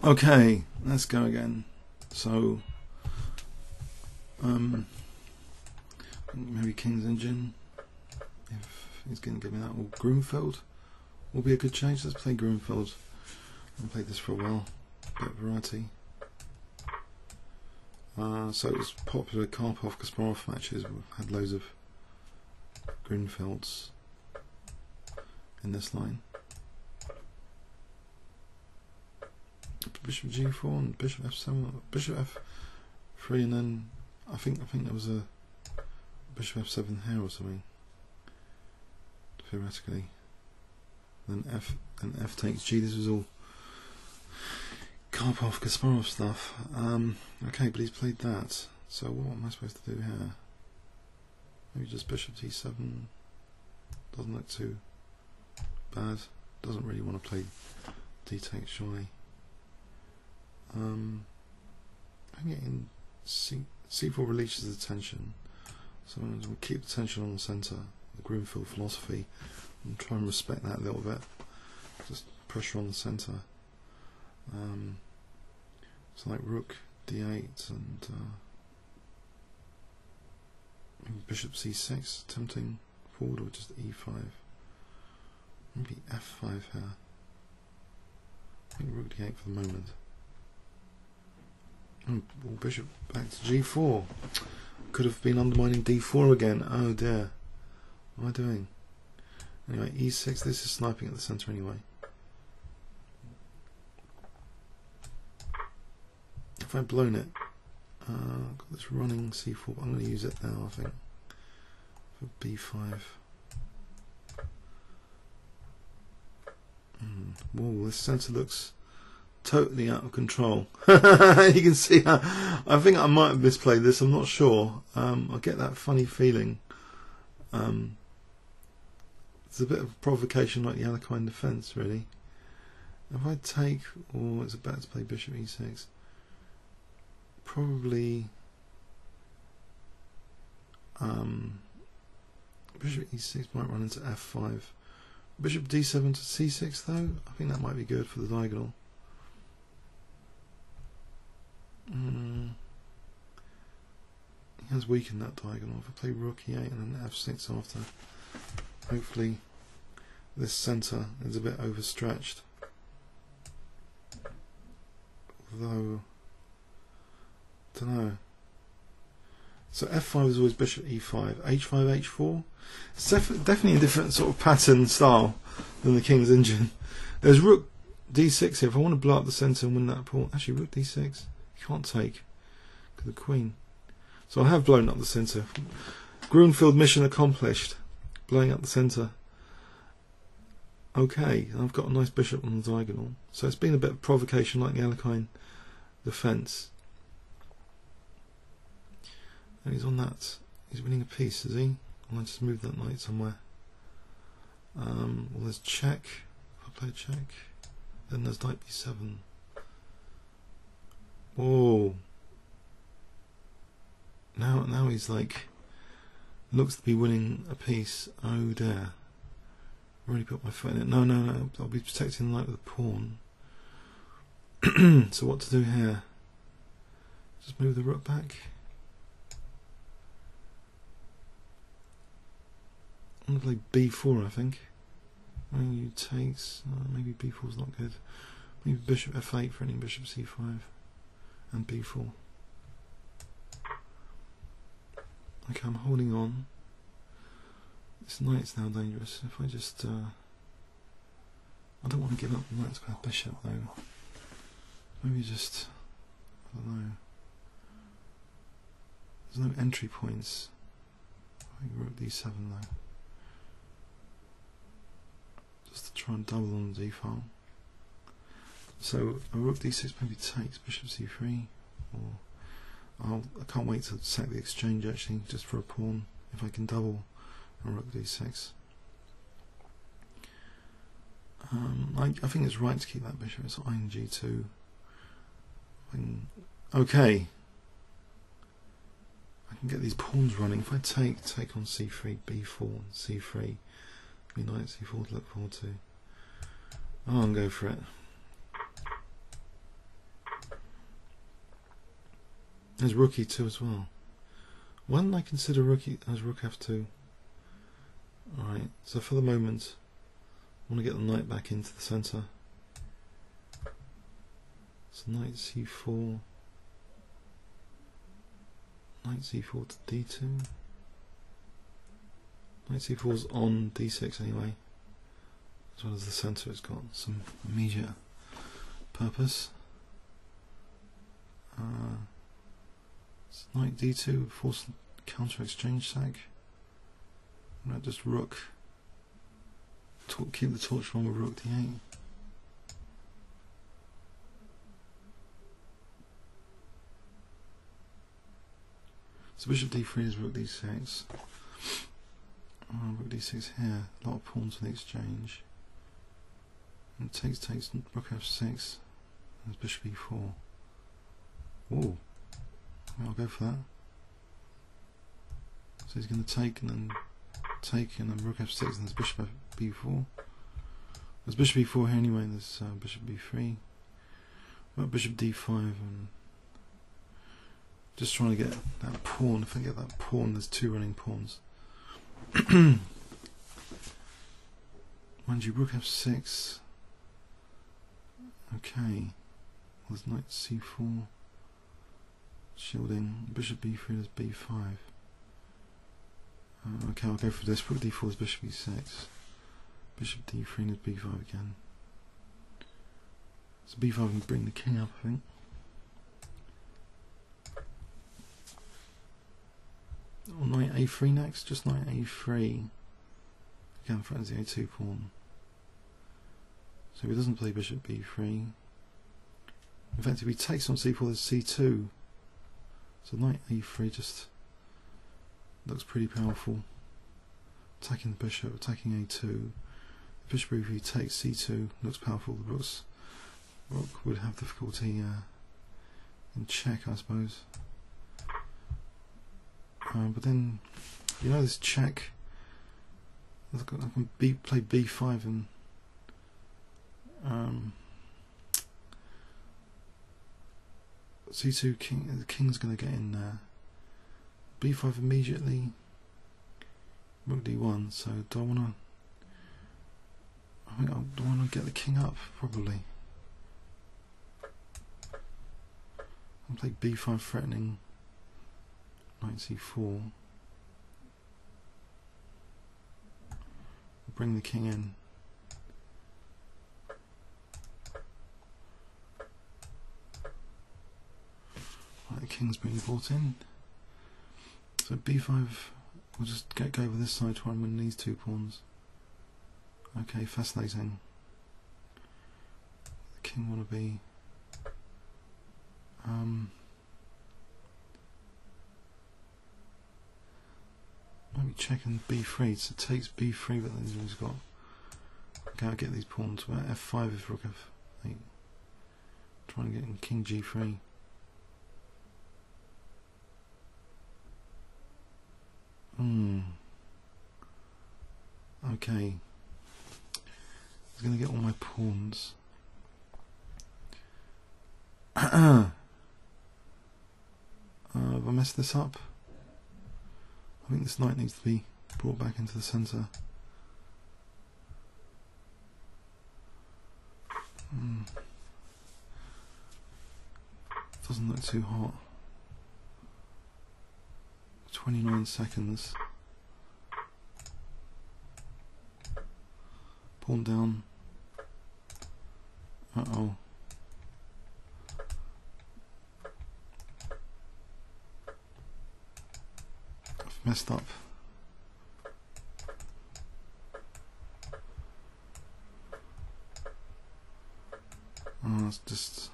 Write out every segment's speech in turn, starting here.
Okay, let's go again. So, maybe King's Engine, if he's going to give me that, or Grunfeld will be a good change. Let's play Grunfeld. I've played this for a while, bit of variety. So it was popular Karpov-Kasparov matches. We've had loads of Grünfelds in this line. Bishop G4 and Bishop F7, Bishop F3, and then I think there was a Bishop F7 here or something, theoretically. Then F takes G. This was all Karpov-Kasparov stuff. Okay, but he's played that. So what am I supposed to do here? Maybe just Bishop D7. Doesn't look too bad. Doesn't really want to play D takes surely. I'm getting C4 releases the tension, so I'm going to keep the tension on the centre, the Grünfeld philosophy, and try and respect that a little bit. Just pressure on the centre. So like Rook D8 and maybe Bishop C6, tempting forward, or just E5. Maybe F5 here. I think Rook D8 for the moment. Bishop back to G4. Could have been undermining D4 again. Oh dear. What am I doing? Anyway, E6. This is sniping at the centre anyway. If I've blown it, got this running C4. I'm going to use it now, I think, for B5. Whoa, this centre looks totally out of control. You can see I think I might have misplayed this, I'm not sure. I get that funny feeling. It's a bit of provocation like the Alekhine defence, really. If I take, or it's about to play Bishop E6, probably Bishop E6 might run into F5. Bishop D7 to C6 though, I think that might be good for the diagonal. He has weakened that diagonal. If I play Rook E8 and then F6 after, hopefully this centre is a bit overstretched. Although, don't know. So F5 is always Bishop E5, H5, H4. It's definitely a different sort of pattern style than the King's Engine. There's Rook D6 here. If I want to blow up the centre and win that pawn, actually Rook D6, you can't take because the Queen. So I have blown up the centre. Grunfeld mission accomplished. Blowing up the centre. Okay, I've got a nice bishop on the diagonal. So it's been a bit of provocation like the Alekhine defence. And he's on that. He's winning a piece, is he? I'll just move that knight somewhere. Well, there's check. If I play check, then there's knight B7. Whoa! Now he's like looks to be winning a piece. Oh dear! I've already put my foot in it. No. I'll be protecting the knight with a pawn. So what to do here? Just move the rook back. I'm going to play B4, I think. Maybe takes. Maybe B4's not good. Maybe Bishop F8 for any Bishop C5 and B4. Okay, I'm holding on. This knight's now dangerous. If I just, I don't want to give up the knight to play bishop though. Maybe just, I don't know. There's no entry points. I think Rook D7 though. Just to try and double on the D file. So a Rook D6 maybe takes Bishop C3, or I can't wait to sack the exchange actually, just for a pawn, if I can double a Rook D6. I think it's right to keep that bishop. It's Ing2. Okay. I can get these pawns running. If I take on C3, B4, and C3, be knight C4 to look forward to. Oh, I'll go for it. There's rook e2 as well. Why don't I consider rook as rook f2? Alright, so for the moment, I want to get the knight back into the centre. So knight c4, knight c4 to d2. Knight c4 is on d6 anyway, as well as the centre. It's got some immediate purpose. Knight d2, force counter exchange sack. Right, just rook. Keep the torch on with rook d8. So bishop d3 is rook d6. Rook d6 here. A lot of pawns in the exchange. And takes rook f6. There's bishop e4. Whoa. I'll go for that. So he's going to take and then rook f6 and there's bishop b4. There's bishop e4 here anyway, and there's bishop b3. Well, bishop d5 and just trying to get that pawn. If I get that pawn, there's two running pawns. Mind you, rook f6. Okay. There's knight c4. Shielding. Bishop b3, there's b5. Okay, I'll go for this. Rook d4 is bishop e6. Bishop d3 and b5 again. So b5 and bring the king up, I think. Or knight a3 next. Just knight a3. Again, threatens the a2 pawn. So if he doesn't play bishop b3. In fact, if he takes on c4, there's c2. So knight a3 just looks pretty powerful. Attacking the bishop, attacking a2. Bishop e3 takes c2, looks powerful. The rook would have difficulty in check, I suppose. But then, you know, this check. I can play b5 and c2 king. The king's going to get in there. b5 immediately. Rook d1. So do I want to? I think I want to get the king up probably. I'll play b5 threatening. Knight c4. Bring the king in. Right, the king's being brought in. So b5, we'll just go over this side, try and win these two pawns. Okay, fascinating. The king want to be maybe checking b3, so it takes b3, but then he's got, okay, I'll get these pawns. Well, f5 if rook f8. Trying to get in king g3. Okay. He's going to get all my pawns. Have I messed this up? I think this knight needs to be brought back into the centre. Doesn't look too hot. 29 seconds. Pawn down. Uh-oh. I've messed up. Oh, it's just...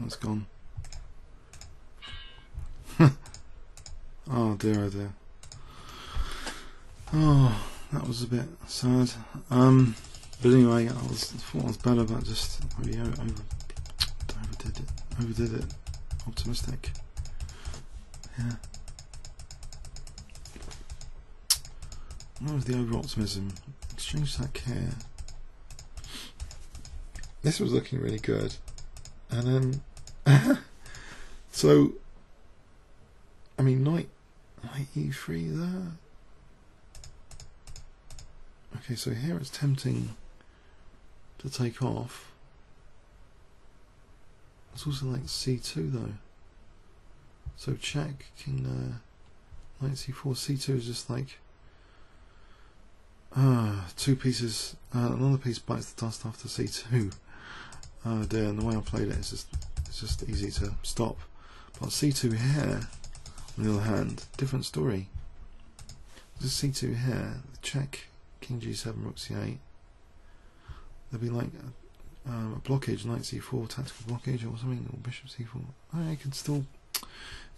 It's gone. Oh dear, oh dear. Oh, that was a bit sad. But anyway, I thought I was better, but just maybe overdid it. Optimistic. Yeah. What was the over optimism? Exchange that care. This was looking really good, and then so I mean knight e3 there. Okay, so here it's tempting to take off. It's also like c2 though. So check king knight c4. c2 is just like two pieces. Another piece bites the dust after c2. Oh dear, and the way I played it is just easy to stop. But c2 here, on the other hand, different story. This c2 here, check king g7 rook c8. There'll be like a blockage, knight c4, tactical blockage or something, or bishop c4. I can still.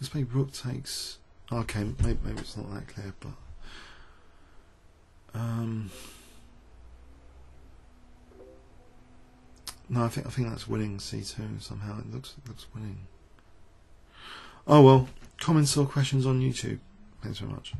This maybe rook takes. Okay, maybe it's not that clear, but no, I think that's winning c2 somehow. It looks winning. Oh well, comments or questions on YouTube. Thanks very much.